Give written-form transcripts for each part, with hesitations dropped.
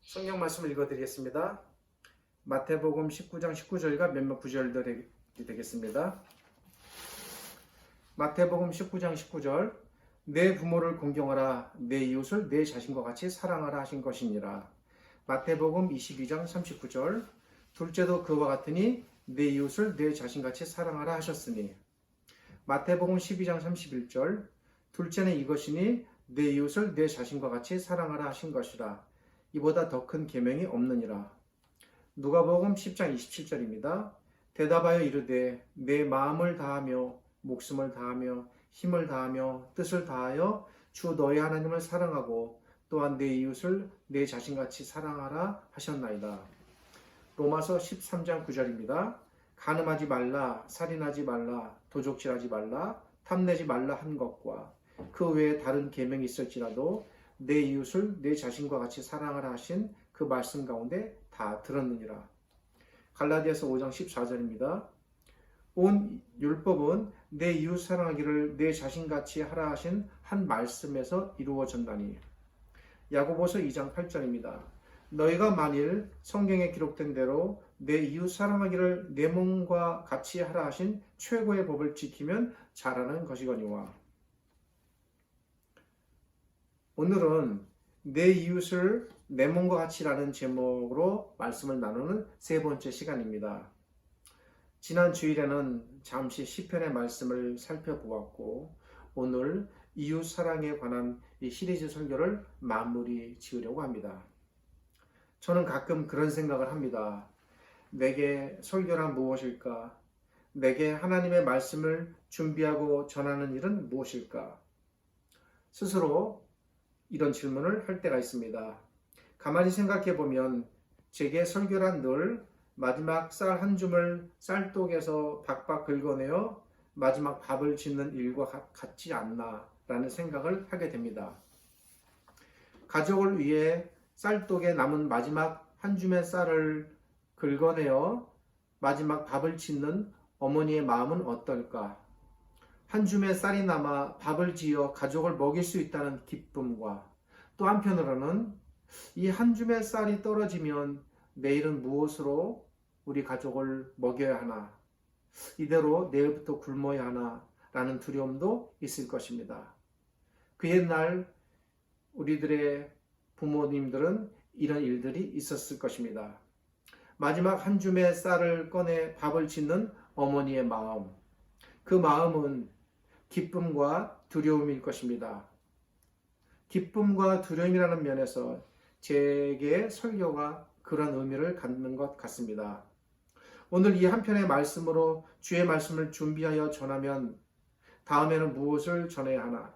성경 말씀을 읽어드리겠습니다. 마태복음 19장 19절과 몇몇 구절들이 되겠습니다. 마태복음 19장 19절 내 부모를 공경하라 내 이웃을 내 자신과 같이 사랑하라 하신 것이니라. 마태복음 22장 39절 둘째도 그와 같으니 내 이웃을 내 자신같이 사랑하라 하셨으니. 마태복음 12장 31절 둘째는 이것이니 내 이웃을 내 자신과 같이 사랑하라 하신 것이라. 이보다 더 큰 계명이 없느니라. 누가복음 10장 27절입니다. 대답하여 이르되 내 마음을 다하며 목숨을 다하며 힘을 다하며 뜻을 다하여 주 너의 하나님을 사랑하고 또한 내 이웃을 내 자신같이 사랑하라 하셨나이다. 로마서 13장 9절입니다. 간음하지 말라, 살인하지 말라, 도적질하지 말라, 탐내지 말라 한 것과 그 외에 다른 계명이 있을지라도 내 이웃을 내 자신과 같이 사랑하라 하신 그 말씀 가운데 다 들었느니라. 갈라디아서 5장 14절입니다. 온 율법은 내 이웃 사랑하기를 내 자신같이 하라 하신 한 말씀에서 이루어졌나니. 야고보서 2장 8절입니다. 너희가 만일 성경에 기록된 대로 내 이웃 사랑하기를 내 몸과 같이 하라 하신 최고의 법을 지키면 잘하는 것이거니와. 오늘은 내 이웃을 내 몸과 같이라는 제목으로 말씀을 나누는 세 번째 시간입니다. 지난 주일에는 잠시 시편의 말씀을 살펴보았고 오늘 이웃 사랑에 관한 이 시리즈 설교를 마무리 지으려고 합니다. 저는 가끔 그런 생각을 합니다. 내게 설교란 무엇일까? 내게 하나님의 말씀을 준비하고 전하는 일은 무엇일까? 스스로 이런 질문을 할 때가 있습니다. 가만히 생각해 보면 제게 설교란 늘 마지막 쌀 한 줌을 쌀독에서 박박 긁어내어 마지막 밥을 짓는 일과 같지 않나 라는 생각을 하게 됩니다. 가족을 위해 쌀독에 남은 마지막 한 줌의 쌀을 긁어내어 마지막 밥을 짓는 어머니의 마음은 어떨까? 한 줌의 쌀이 남아 밥을 지어 가족을 먹일 수 있다는 기쁨과 또 한편으로는 이 한 줌의 쌀이 떨어지면 내일은 무엇으로 우리 가족을 먹여야 하나, 이대로 내일부터 굶어야 하나 라는 두려움도 있을 것입니다. 그 옛날 우리들의 부모님들은 이런 일들이 있었을 것입니다. 마지막 한 줌의 쌀을 꺼내 밥을 짓는 어머니의 마음, 그 마음은 기쁨과 두려움일 것입니다. 기쁨과 두려움이라는 면에서 제게 설교가 그런 의미를 갖는 것 같습니다. 오늘 이 한 편의 말씀으로 주의 말씀을 준비하여 전하면 다음에는 무엇을 전해야 하나?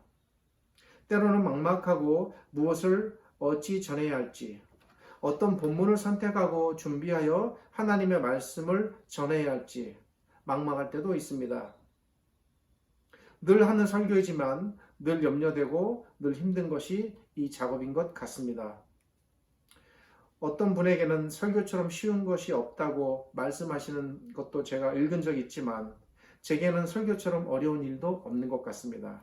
때로는 막막하고 무엇을 어찌 전해야 할지, 어떤 본문을 선택하고 준비하여 하나님의 말씀을 전해야 할지 막막할 때도 있습니다. 늘 하는 설교이지만 늘 염려되고 늘 힘든 것이 이 작업인 것 같습니다. 어떤 분에게는 설교처럼 쉬운 것이 없다고 말씀하시는 것도 제가 읽은 적이 있지만 제게는 설교처럼 어려운 일도 없는 것 같습니다.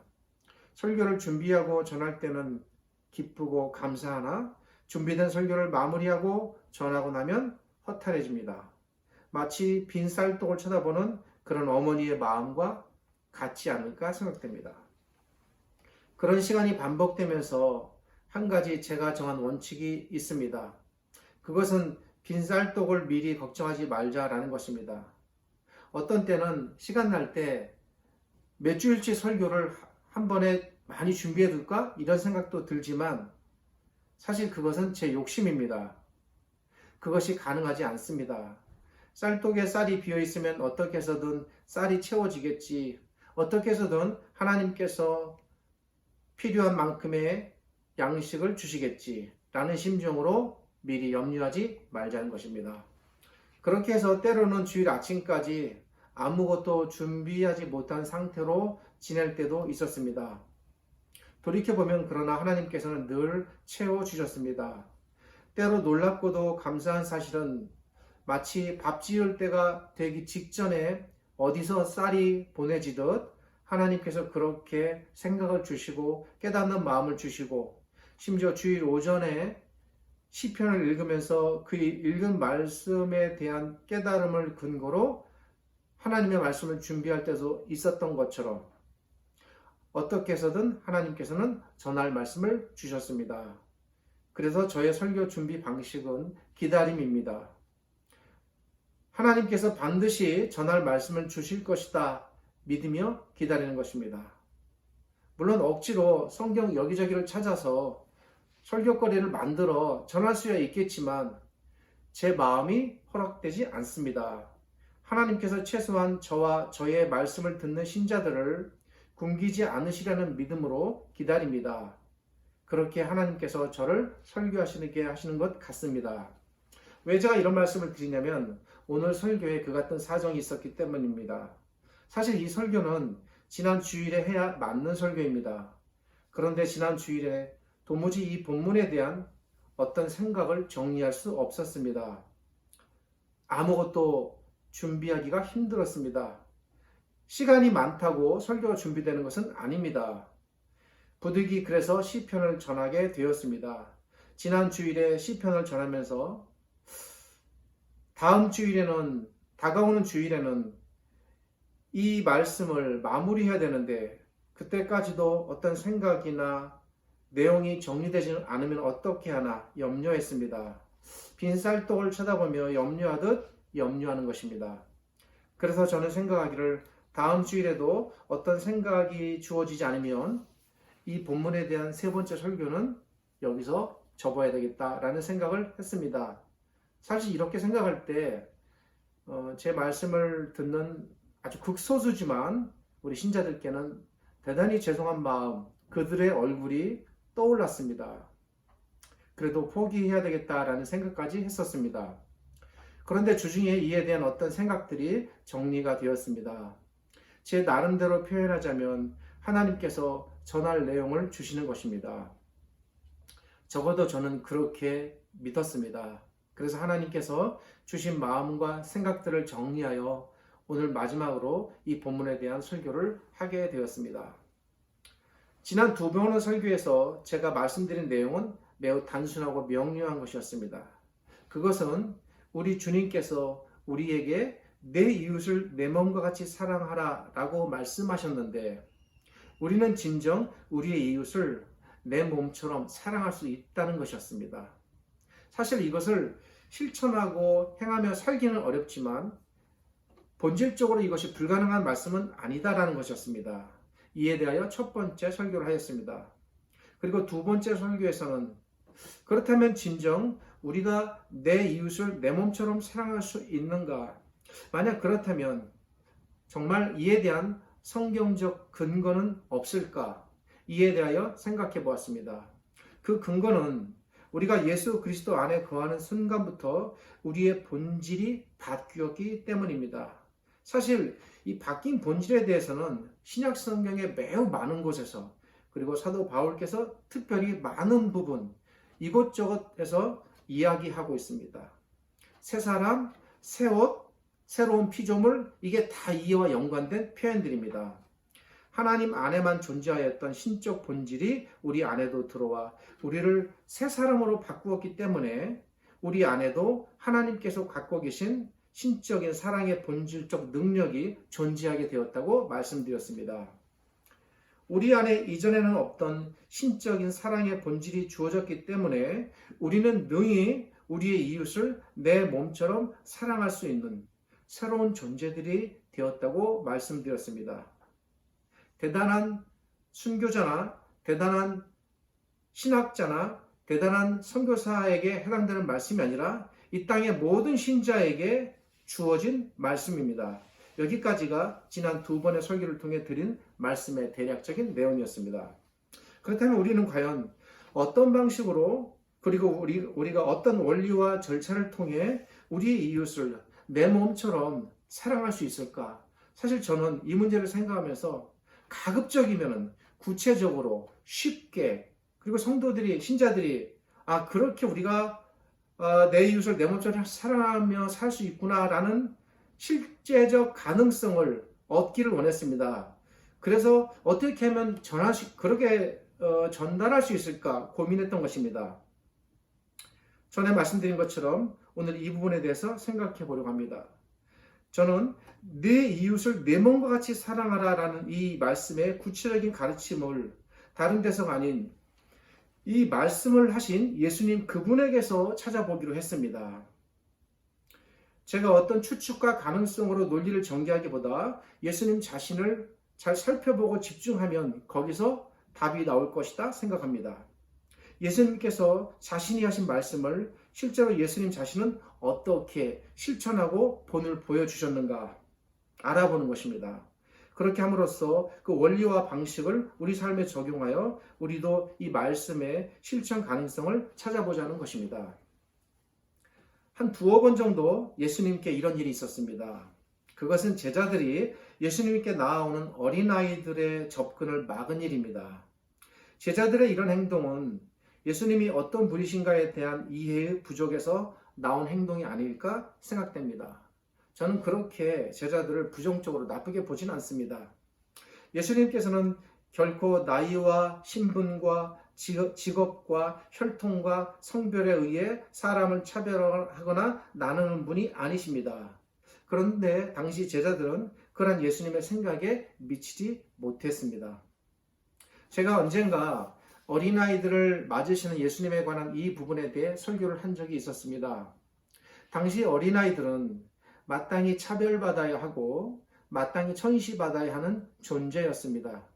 설교를 준비하고 전할 때는 기쁘고 감사하나 준비된 설교를 마무리하고 전하고 나면 허탈해집니다. 마치 빈 쌀독을 쳐다보는 그런 어머니의 마음과 같지 않을까 생각됩니다. 그런 시간이 반복되면서 한 가지 제가 정한 원칙이 있습니다. 그것은 빈 쌀독을 미리 걱정하지 말자라는 것입니다. 어떤 때는 시간 날 때 몇 주일치 설교를 한 번에 많이 준비해 둘까? 이런 생각도 들지만 사실 그것은 제 욕심입니다. 그것이 가능하지 않습니다. 쌀독에 쌀이 비어 있으면 어떻게 해서든 쌀이 채워지겠지. 어떻게 해서든 하나님께서 필요한 만큼의 양식을 주시겠지 라는 심정으로 미리 염려하지 말자는 것입니다. 그렇게 해서 때로는 주일 아침까지 아무것도 준비하지 못한 상태로 지낼 때도 있었습니다. 돌이켜보면 그러나 하나님께서는 늘 채워주셨습니다. 때로 놀랍고도 감사한 사실은 마치 밥 지을 때가 되기 직전에 어디서 쌀이 보내지듯 하나님께서 그렇게 생각을 주시고 깨닫는 마음을 주시고 심지어 주일 오전에 시편을 읽으면서 그 읽은 말씀에 대한 깨달음을 근거로 하나님의 말씀을 준비할 때도 있었던 것처럼 어떻게 해서든 하나님께서는 전할 말씀을 주셨습니다. 그래서 저의 설교 준비 방식은 기다림입니다. 하나님께서 반드시 전할 말씀을 주실 것이다 믿으며 기다리는 것입니다. 물론 억지로 성경 여기저기를 찾아서 설교거리를 만들어 전할 수야 있겠지만 제 마음이 허락되지 않습니다. 하나님께서 최소한 저와 저의 말씀을 듣는 신자들을 굶기지 않으시려는 믿음으로 기다립니다. 그렇게 하나님께서 저를 설교하시게 하시는 것 같습니다. 왜 제가 이런 말씀을 드리냐면 오늘 설교에 그 같은 사정이 있었기 때문입니다. 사실 이 설교는 지난 주일에 해야 맞는 설교입니다. 그런데 지난 주일에 도무지 이 본문에 대한 어떤 생각을 정리할 수 없었습니다. 아무것도 준비하기가 힘들었습니다. 시간이 많다고 설교가 준비되는 것은 아닙니다. 부득이 그래서 시편을 전하게 되었습니다. 지난 주일에 시편을 전하면서 다가오는 주일에는 이 말씀을 마무리해야 되는데 그때까지도 어떤 생각이나 내용이 정리되지 않으면 어떻게 하나 염려했습니다. 빈쌀떡을 쳐다보며 염려하듯 염려하는 것입니다. 그래서 저는 생각하기를 다음 주일에도 어떤 생각이 주어지지 않으면 이 본문에 대한 세 번째 설교는 여기서 접어야 되겠다라는 생각을 했습니다. 사실 이렇게 생각할 때 제 말씀을 듣는 아주 극소수지만 우리 신자들께는 대단히 죄송한 마음, 그들의 얼굴이 떠올랐습니다. 그래도 포기해야 되겠다라는 생각까지 했었습니다. 그런데 주중에 이에 대한 어떤 생각들이 정리가 되었습니다. 제 나름대로 표현하자면 하나님께서 전할 내용을 주시는 것입니다. 적어도 저는 그렇게 믿었습니다. 그래서 하나님께서 주신 마음과 생각들을 정리하여 오늘 마지막으로 이 본문에 대한 설교를 하게 되었습니다. 지난 두 번의 설교에서 제가 말씀드린 내용은 매우 단순하고 명료한 것이었습니다. 그것은 우리 주님께서 우리에게 내 이웃을 내 몸과 같이 사랑하라 라고 말씀하셨는데 우리는 진정 우리의 이웃을 내 몸처럼 사랑할 수 있다는 것이었습니다. 사실 이것을 실천하고 행하며 살기는 어렵지만 본질적으로 이것이 불가능한 말씀은 아니다라는 것이었습니다. 이에 대하여 첫 번째 설교를 하였습니다. 그리고 두 번째 설교에서는 그렇다면 진정 우리가 내 이웃을 내 몸처럼 사랑할 수 있는가? 만약 그렇다면 정말 이에 대한 성경적 근거는 없을까? 이에 대하여 생각해 보았습니다. 그 근거는 우리가 예수 그리스도 안에 거하는 순간부터 우리의 본질이 바뀌었기 때문입니다. 사실 이 바뀐 본질에 대해서는 신약 성경의 매우 많은 곳에서 그리고 사도 바울께서 특별히 많은 부분 이곳저곳에서 이야기하고 있습니다. 새 사람, 새 옷, 새로운 피조물 이게 다 이해와 연관된 표현들입니다. 하나님 안에만 존재하였던 신적 본질이 우리 안에도 들어와 우리를 새 사람으로 바꾸었기 때문에 우리 안에도 하나님께서 갖고 계신 신적인 사랑의 본질적 능력이 존재하게 되었다고 말씀드렸습니다. 우리 안에 이전에는 없던 신적인 사랑의 본질이 주어졌기 때문에 우리는 능히 우리의 이웃을 내 몸처럼 사랑할 수 있는 새로운 존재들이 되었다고 말씀드렸습니다. 대단한 순교자나 대단한 신학자나 대단한 선교사에게 해당되는 말씀이 아니라 이 땅의 모든 신자에게 주어진 말씀입니다. 여기까지가 지난 두 번의 설교를 통해 드린 말씀의 대략적인 내용이었습니다. 그렇다면 우리는 과연 어떤 방식으로 그리고 우리가 어떤 원리와 절차를 통해 우리의 이웃을 내 몸처럼 사랑할 수 있을까? 사실 저는 이 문제를 생각하면서 가급적이면 구체적으로 쉽게 그리고 성도들이 신자들이 그렇게 우리가 내 이웃을 내 몸처럼 사랑하며 살 수 있구나라는 실제적 가능성을 얻기를 원했습니다. 그래서 어떻게 하면 그렇게 전달할 수 있을까 고민했던 것입니다. 전에 말씀드린 것처럼 오늘 이 부분에 대해서 생각해 보려고 합니다. 저는 내 이웃을 내 몸과 같이 사랑하라 라는 이 말씀의 구체적인 가르침을 다른 데서가 아닌 이 말씀을 하신 예수님 그분에게서 찾아보기로 했습니다. 제가 어떤 추측과 가능성으로 논리를 전개하기보다 예수님 자신을 잘 살펴보고 집중하면 거기서 답이 나올 것이다 생각합니다. 예수님께서 자신이 하신 말씀을 실제로 예수님 자신은 어떻게 실천하고 본을 보여주셨는가 알아보는 것입니다. 그렇게 함으로써 그 원리와 방식을 우리 삶에 적용하여 우리도 이 말씀의 실천 가능성을 찾아보자는 것입니다. 한 두어 번 정도 예수님께 이런 일이 있었습니다. 그것은 제자들이 예수님께 나아오는 어린아이들의 접근을 막은 일입니다. 제자들의 이런 행동은 예수님이 어떤 분이신가에 대한 이해의 부족에서 나온 행동이 아닐까 생각됩니다. 저는 그렇게 제자들을 부정적으로 나쁘게 보진 않습니다. 예수님께서는 결코 나이와 신분과 직업과 혈통과 성별에 의해 사람을 차별하거나 나누는 분이 아니십니다. 그런데 당시 제자들은 그런 예수님의 생각에 미치지 못했습니다. 제가 언젠가 어린아이들을 맞으시는 예수님에 관한 이 부분에 대해 설교를 한 적이 있었습니다. 당시 어린아이들은 마땅히 차별받아야 하고 마땅히 천시받아야 하는 존재였습니다.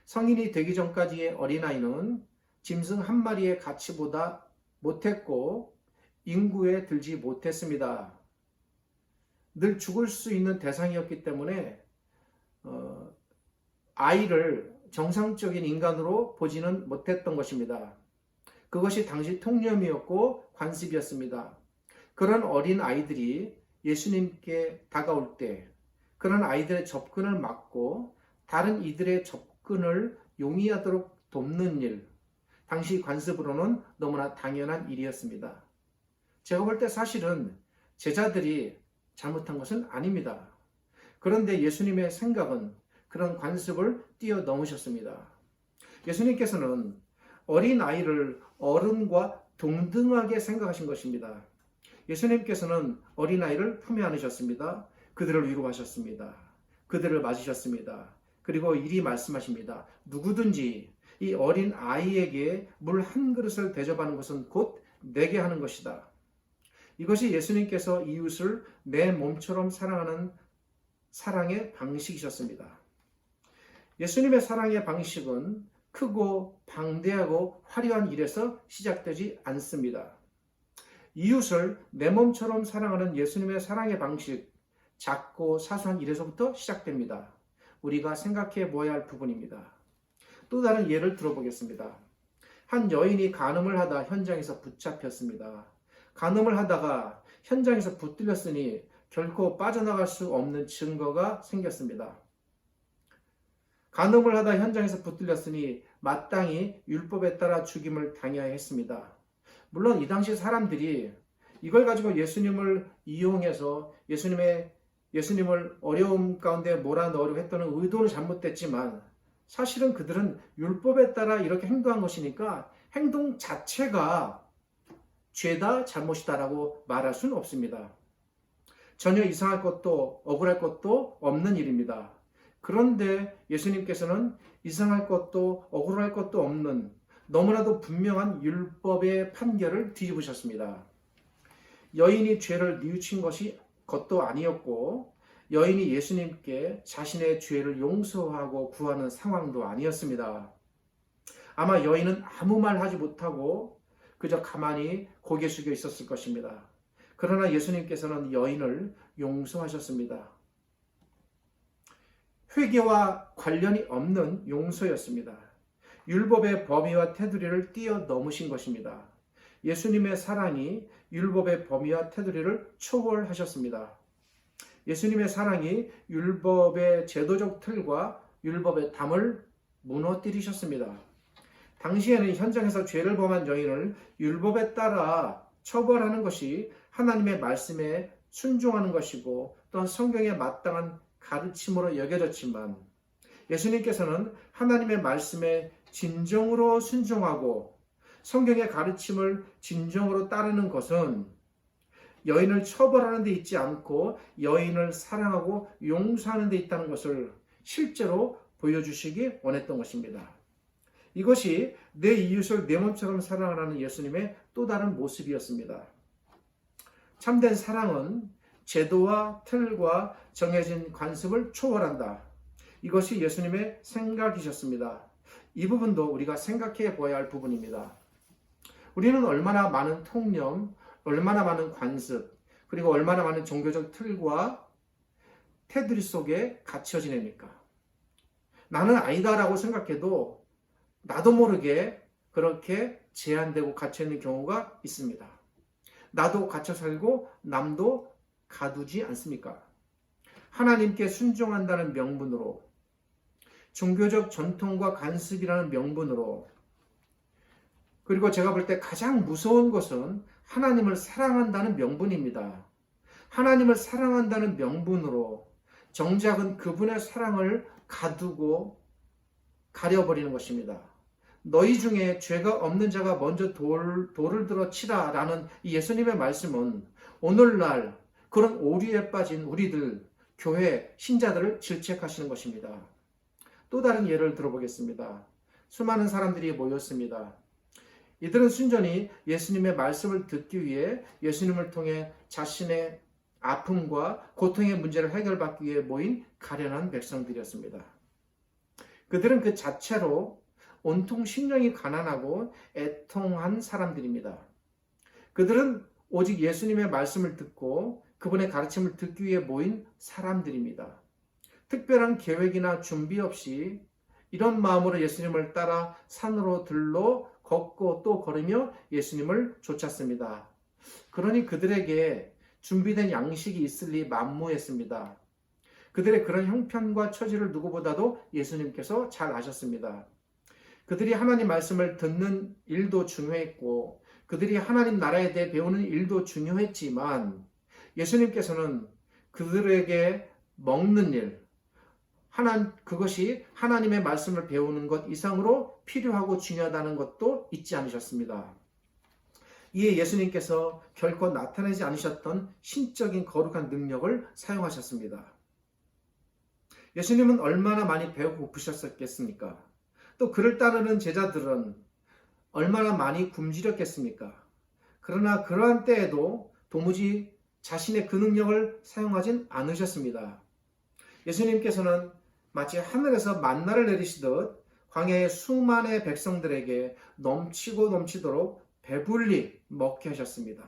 성인이 되기 전까지의 어린아이는 짐승 한 마리의 가치보다 못했고 인구에 들지 못했습니다. 늘 죽을 수 있는 대상이었기 때문에 아이를 정상적인 인간으로 보지는 못했던 것입니다. 그것이 당시 통념이었고 관습이었습니다. 그런 어린 아이들이 예수님께 다가올 때 그런 아이들의 접근을 막고 다른 이들의 접근을 용이하도록 돕는 일, 당시 관습으로는 너무나 당연한 일이었습니다. 제가 볼 때 사실은 제자들이 잘못한 것은 아닙니다. 그런데 예수님의 생각은 그런 관습을 뛰어넘으셨습니다. 예수님께서는 어린아이를 어른과 동등하게 생각하신 것입니다. 예수님께서는 어린아이를 품에 안으셨습니다. 그들을 위로하셨습니다. 그들을 맞으셨습니다. 그리고 이리 말씀하십니다. 누구든지 이 어린 아이에게 물 한 그릇을 대접하는 것은 곧 내게 하는 것이다. 이것이 예수님께서 이웃을 내 몸처럼 사랑하는 사랑의 방식이셨습니다. 예수님의 사랑의 방식은 크고 방대하고 화려한 일에서 시작되지 않습니다. 이웃을 내 몸처럼 사랑하는 예수님의 사랑의 방식, 작고 사소한 일에서부터 시작됩니다. 우리가 생각해 보아야 할 부분입니다. 또 다른 예를 들어보겠습니다. 한 여인이 간음을 하다 현장에서 붙잡혔습니다. 간음을 하다가 현장에서 붙들렸으니 결코 빠져나갈 수 없는 증거가 생겼습니다. 간음을 하다 현장에서 붙들렸으니 마땅히 율법에 따라 죽임을 당해야 했습니다. 물론 이 당시 사람들이 이걸 가지고 예수님을 이용해서 예수님을 어려움 가운데 몰아넣으려고 했다는 의도는 잘못됐지만 사실은 그들은 율법에 따라 이렇게 행동한 것이니까 행동 자체가 죄다 잘못이다라고 말할 수는 없습니다. 전혀 이상할 것도 억울할 것도 없는 일입니다. 그런데 예수님께서는 이상할 것도 억울할 것도 없는 너무나도 분명한 율법의 판결을 뒤집으셨습니다. 여인이 죄를 뉘우친 것도 아니었고 여인이 예수님께 자신의 죄를 용서하고 구하는 상황도 아니었습니다. 아마 여인은 아무 말 하지 못하고 그저 가만히 고개 숙여 있었을 것입니다. 그러나 예수님께서는 여인을 용서하셨습니다. 회개와 관련이 없는 용서였습니다. 율법의 범위와 테두리를 뛰어넘으신 것입니다. 예수님의 사랑이 율법의 범위와 테두리를 초월하셨습니다. 예수님의 사랑이 율법의 제도적 틀과 율법의 담을 무너뜨리셨습니다. 당시에는 현장에서 죄를 범한 여인을 율법에 따라 처벌하는 것이 하나님의 말씀에 순종하는 것이고 또한 성경에 마땅한 가르침으로 여겨졌지만 예수님께서는 하나님의 말씀에 진정으로 순종하고 성경의 가르침을 진정으로 따르는 것은 여인을 처벌하는 데 있지 않고 여인을 사랑하고 용서하는 데 있다는 것을 실제로 보여주시기 원했던 것입니다. 이것이 내 이웃을 내 몸처럼 사랑하라는 예수님의 또 다른 모습이었습니다. 참된 사랑은 제도와 틀과 정해진 관습을 초월한다. 이것이 예수님의 생각이셨습니다. 이 부분도 우리가 생각해 보아야 할 부분입니다. 우리는 얼마나 많은 통념, 얼마나 많은 관습, 그리고 얼마나 많은 종교적 틀과 테두리 속에 갇혀 지냅니까? 나는 아니다라고 생각해도 나도 모르게 그렇게 제한되고 갇혀있는 경우가 있습니다. 나도 갇혀 살고 남도 가두지 않습니까? 하나님께 순종한다는 명분으로, 종교적 전통과 관습이라는 명분으로, 그리고 제가 볼 때 가장 무서운 것은 하나님을 사랑한다는 명분입니다. 하나님을 사랑한다는 명분으로 정작은 그분의 사랑을 가두고 가려버리는 것입니다. 너희 중에 죄가 없는 자가 먼저 돌을 들어 치라 라는 이 예수님의 말씀은 오늘날 그런 오류에 빠진 우리들, 교회, 신자들을 질책하시는 것입니다. 또 다른 예를 들어보겠습니다. 수많은 사람들이 모였습니다. 이들은 순전히 예수님의 말씀을 듣기 위해 예수님을 통해 자신의 아픔과 고통의 문제를 해결받기 위해 모인 가련한 백성들이었습니다. 그들은 그 자체로 온통 심령이 가난하고 애통한 사람들입니다. 그들은 오직 예수님의 말씀을 듣고 그분의 가르침을 듣기 위해 모인 사람들입니다. 특별한 계획이나 준비 없이 이런 마음으로 예수님을 따라 산으로 들러 걷고 또 걸으며 예수님을 쫓았습니다. 그러니 그들에게 준비된 양식이 있을 리 만무했습니다. 그들의 그런 형편과 처지를 누구보다도 예수님께서 잘 아셨습니다. 그들이 하나님 말씀을 듣는 일도 중요했고 그들이 하나님 나라에 대해 배우는 일도 중요했지만 예수님께서는 그들에게 먹는 일, 그것이 하나님의 말씀을 배우는 것 이상으로 필요하고 중요하다는 것도 잊지 않으셨습니다. 이에 예수님께서 결코 나타내지 않으셨던 신적인 거룩한 능력을 사용하셨습니다. 예수님은 얼마나 많이 배우고 고프셨겠습니까? 또 그를 따르는 제자들은 얼마나 많이 굶주렸겠습니까? 그러나 그러한 때에도 도무지 자신의 그 능력을 사용하진 않으셨습니다. 예수님께서는 마치 하늘에서 만나를 내리시듯 광야의 수많은 백성들에게 넘치고 넘치도록 배불리 먹게 하셨습니다.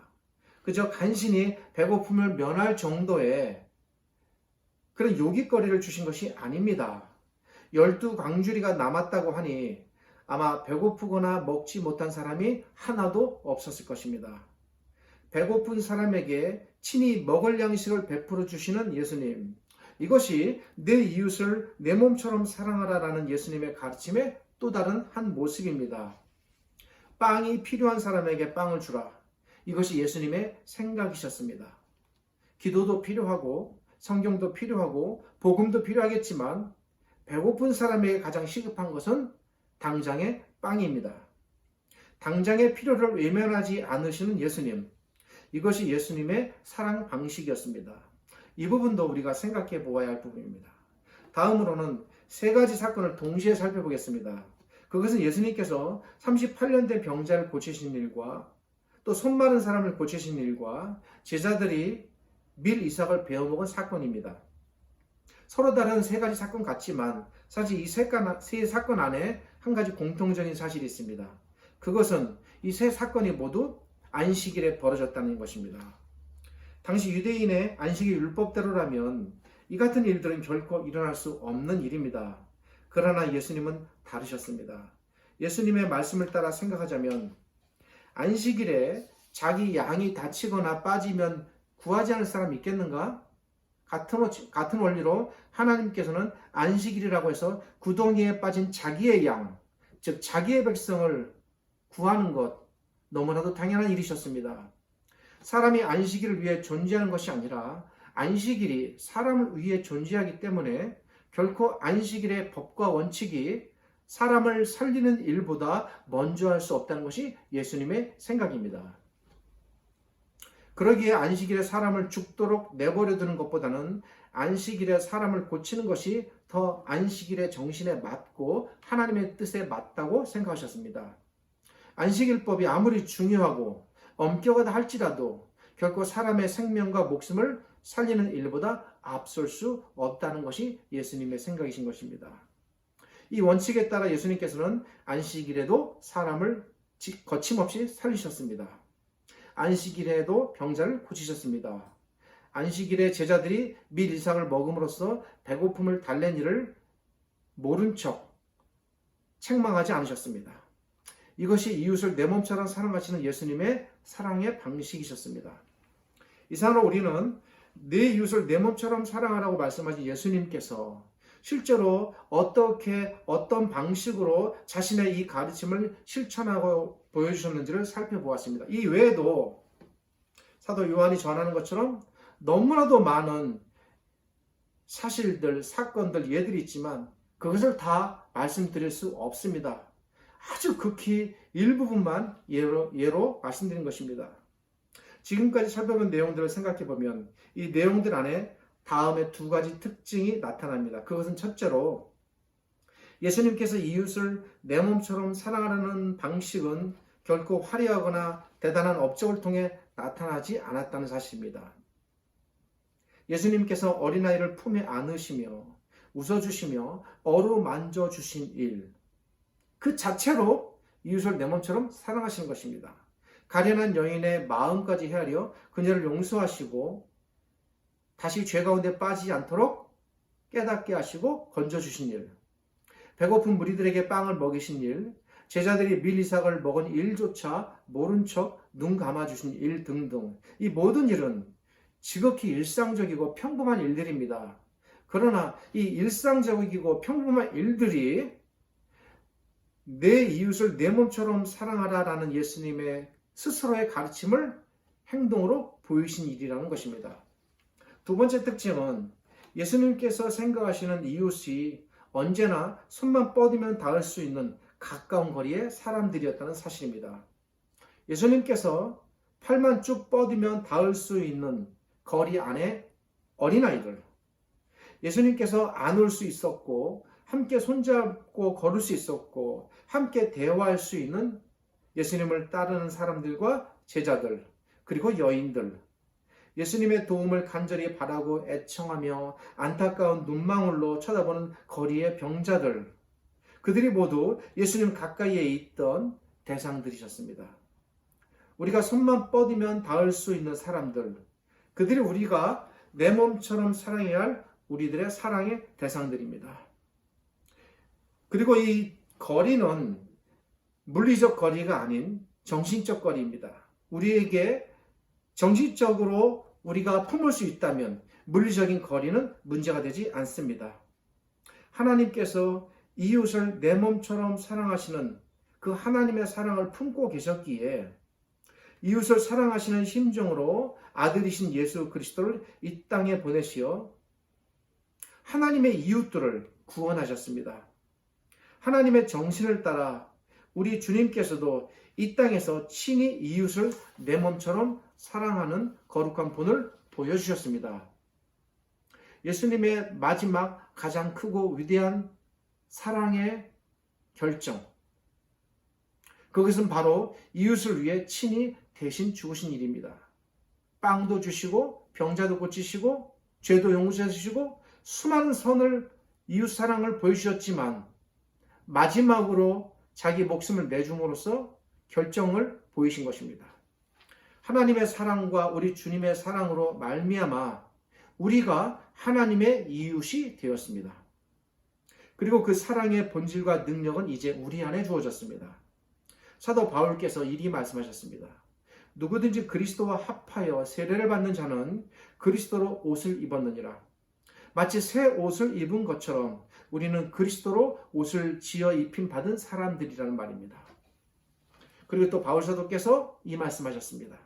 그저 간신히 배고픔을 면할 정도의 그런 요깃거리를 주신 것이 아닙니다. 12광주리가 남았다고 하니 아마 배고프거나 먹지 못한 사람이 하나도 없었을 것입니다. 배고픈 사람에게 친히 먹을 양식을 베풀어 주시는 예수님, 이것이 내 이웃을 내 몸처럼 사랑하라라는 예수님의 가르침의 또 다른 한 모습입니다. 빵이 필요한 사람에게 빵을 주라. 이것이 예수님의 생각이셨습니다. 기도도 필요하고 성경도 필요하고 복음도 필요하겠지만 배고픈 사람에게 가장 시급한 것은 당장의 빵입니다. 당장의 필요를 외면하지 않으시는 예수님, 이것이 예수님의 사랑 방식이었습니다. 이 부분도 우리가 생각해 보아야 할 부분입니다. 다음으로는 세 가지 사건을 동시에 살펴보겠습니다. 그것은 예수님께서 38년 된 병자를 고치신 일과 또 손 마른 사람을 고치신 일과 제자들이 밀 이삭을 베어먹은 사건입니다. 서로 다른 세 가지 사건 같지만 사실 이 세 사건 안에 한 가지 공통적인 사실이 있습니다. 그것은 이 세 사건이 모두 안식일에 벌어졌다는 것입니다. 당시 유대인의 안식일 율법대로라면 이 같은 일들은 결코 일어날 수 없는 일입니다. 그러나 예수님은 다르셨습니다. 예수님의 말씀을 따라 생각하자면 안식일에 자기 양이 다치거나 빠지면 구하지 않을 사람이 있겠는가? 같은 원리로 하나님께서는 안식일이라고 해서 구덩이에 빠진 자기의 양, 즉 자기의 백성을 구하는 것 너무나도 당연한 일이셨습니다. 사람이 안식일을 위해 존재하는 것이 아니라 안식일이 사람을 위해 존재하기 때문에 결코 안식일의 법과 원칙이 사람을 살리는 일보다 먼저 할 수 없다는 것이 예수님의 생각입니다. 그러기에 안식일에 사람을 죽도록 내버려 두는 것보다는 안식일에 사람을 고치는 것이 더 안식일의 정신에 맞고 하나님의 뜻에 맞다고 생각하셨습니다. 안식일법이 아무리 중요하고 엄격하다 할지라도 결코 사람의 생명과 목숨을 살리는 일보다 앞설 수 없다는 것이 예수님의 생각이신 것입니다. 이 원칙에 따라 예수님께서는 안식일에도 사람을 거침없이 살리셨습니다. 안식일에도 병자를 고치셨습니다. 안식일에 제자들이 밀 이삭을 먹음으로써 배고픔을 달랜 일을 모른 척 책망하지 않으셨습니다. 이것이 이웃을 내 몸처럼 사랑하시는 예수님의 사랑의 방식이셨습니다. 이상으로 우리는 내 이웃을 내 몸처럼 사랑하라고 말씀하신 예수님께서 실제로 어떤 방식으로 자신의 이 가르침을 실천하고 보여주셨는지를 살펴보았습니다. 이 외에도 사도 요한이 전하는 것처럼 너무나도 많은 사실들, 사건들, 예들이 있지만 그것을 다 말씀드릴 수 없습니다. 아주 극히 일부분만 예로 말씀드린 것입니다. 지금까지 살펴본 내용들을 생각해 보면 이 내용들 안에 다음에 두 가지 특징이 나타납니다. 그것은 첫째로 예수님께서 이웃을 내 몸처럼 사랑하는 방식은 결코 화려하거나 대단한 업적을 통해 나타나지 않았다는 사실입니다. 예수님께서 어린아이를 품에 안으시며 웃어주시며 어루만져 주신 일, 그 자체로 이웃을 내 몸처럼 사랑하시는 것입니다. 가련한 여인의 마음까지 헤아려 그녀를 용서하시고 다시 죄 가운데 빠지지 않도록 깨닫게 하시고 건져주신 일, 배고픈 무리들에게 빵을 먹이신 일, 제자들이 밀 이삭을 먹은 일조차 모른 척 눈 감아주신 일 등등, 이 모든 일은 지극히 일상적이고 평범한 일들입니다. 그러나 이 일상적이고 평범한 일들이 내 이웃을 내 몸처럼 사랑하라라는 예수님의 스스로의 가르침을 행동으로 보이신 일이라는 것입니다. 두 번째 특징은 예수님께서 생각하시는 이웃이 언제나 손만 뻗으면 닿을 수 있는 가까운 거리의 사람들이었다는 사실입니다. 예수님께서 팔만 쭉 뻗으면 닿을 수 있는 거리 안에 어린아이들, 예수님께서 안을 수 있었고 함께 손잡고 걸을 수 있었고 함께 대화할 수 있는 예수님을 따르는 사람들과 제자들, 그리고 여인들, 예수님의 도움을 간절히 바라고 애청하며 안타까운 눈망울로 쳐다보는 거리의 병자들, 그들이 모두 예수님 가까이에 있던 대상들이셨습니다. 우리가 손만 뻗으면 닿을 수 있는 사람들, 그들이 우리가 내 몸처럼 사랑해야 할 우리들의 사랑의 대상들입니다. 그리고 이 거리는 물리적 거리가 아닌 정신적 거리입니다. 우리에게 정신적으로 우리가 품을 수 있다면 물리적인 거리는 문제가 되지 않습니다. 하나님께서 이웃을 내 몸처럼 사랑하시는 그 하나님의 사랑을 품고 계셨기에 이웃을 사랑하시는 심정으로 아들이신 예수 그리스도를 이 땅에 보내시어 하나님의 이웃들을 구원하셨습니다. 하나님의 정신을 따라 우리 주님께서도 이 땅에서 친히 이웃을 내 몸처럼 사랑하는 거룩한 본을 보여주셨습니다. 예수님의 마지막 가장 크고 위대한 사랑의 결정, 그것은 바로 이웃을 위해 친히 대신 죽으신 일입니다. 빵도 주시고 병자도 고치시고 죄도 용서해 주시고 수많은 선을 이웃 사랑을 보여주셨지만 마지막으로 자기 목숨을 내줌으로써 결정을 보이신 것입니다. 하나님의 사랑과 우리 주님의 사랑으로 말미암아 우리가 하나님의 이웃이 되었습니다. 그리고 그 사랑의 본질과 능력은 이제 우리 안에 주어졌습니다. 사도 바울께서 이리 말씀하셨습니다. 누구든지 그리스도와 합하여 세례를 받는 자는 그리스도로 옷을 입었느니라. 마치 새 옷을 입은 것처럼 우리는 그리스도로 옷을 지어 입힘 받은 사람들이라는 말입니다. 그리고 또 바울 사도께서 이 말씀하셨습니다.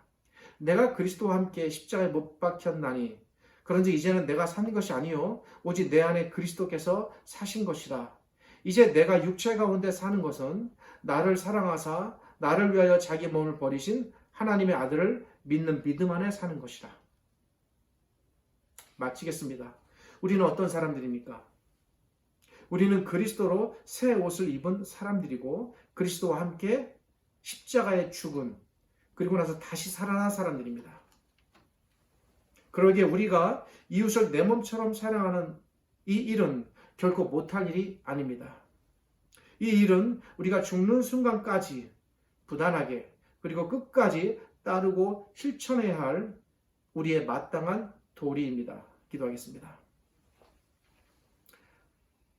내가 그리스도와 함께 십자가에 못 박혔나니 그런즉 이제는 내가 사는 것이 아니요 오직 내 안에 그리스도께서 사신 것이라. 이제 내가 육체 가운데 사는 것은 나를 사랑하사 나를 위하여 자기 몸을 버리신 하나님의 아들을 믿는 믿음 안에 사는 것이라. 마치겠습니다. 우리는 어떤 사람들입니까? 우리는 그리스도로 새 옷을 입은 사람들이고 그리스도와 함께 십자가에 죽은 그리고 나서 다시 살아난 사람들입니다. 그러기에 우리가 이웃을 내 몸처럼 사랑하는 이 일은 결코 못할 일이 아닙니다. 이 일은 우리가 죽는 순간까지 부단하게 그리고 끝까지 따르고 실천해야 할 우리의 마땅한 도리입니다. 기도하겠습니다.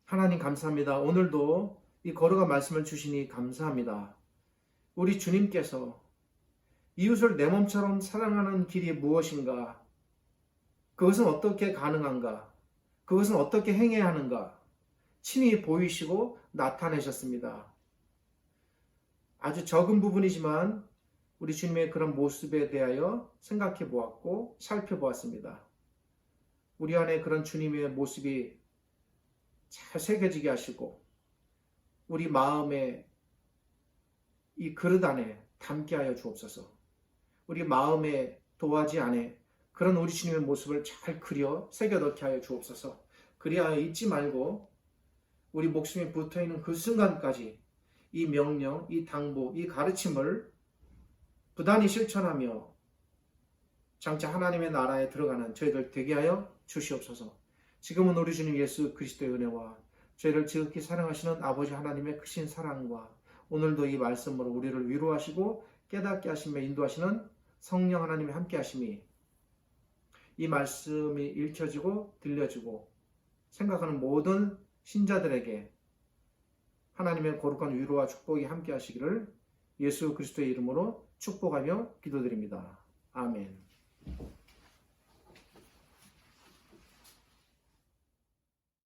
하나님 감사합니다. 오늘도 이 거룩한 말씀을 주시니 감사합니다. 우리 주님께서 이웃을 내 몸처럼 사랑하는 길이 무엇인가? 그것은 어떻게 가능한가? 그것은 어떻게 행해야 하는가? 친히 보이시고 나타내셨습니다. 아주 적은 부분이지만 우리 주님의 그런 모습에 대하여 생각해 보았고 살펴보았습니다. 우리 안에 그런 주님의 모습이 잘 새겨지게 하시고 우리 마음에 이 그릇 안에 담게 하여 주옵소서. 우리 마음의 도화지 안에 그런 우리 주님의 모습을 잘 그려 새겨 넣게 하여 주옵소서. 그리하여 잊지 말고 우리 목숨이 붙어있는 그 순간까지 이 명령, 이 당부, 이 가르침을 부단히 실천하며 장차 하나님의 나라에 들어가는 저희들 되게 하여 주시옵소서. 지금은 우리 주님 예수 그리스도의 은혜와 저희를 지극히 사랑하시는 아버지 하나님의 크신 사랑과 오늘도 이 말씀으로 우리를 위로하시고 깨닫게 하시며 인도하시는 성령 하나님의 함께 하심이 이 말씀이 읽혀지고 들려지고 생각하는 모든 신자들에게 하나님의 거룩한 위로와 축복이 함께 하시기를 예수 그리스도의 이름으로 축복하며 기도드립니다. 아멘.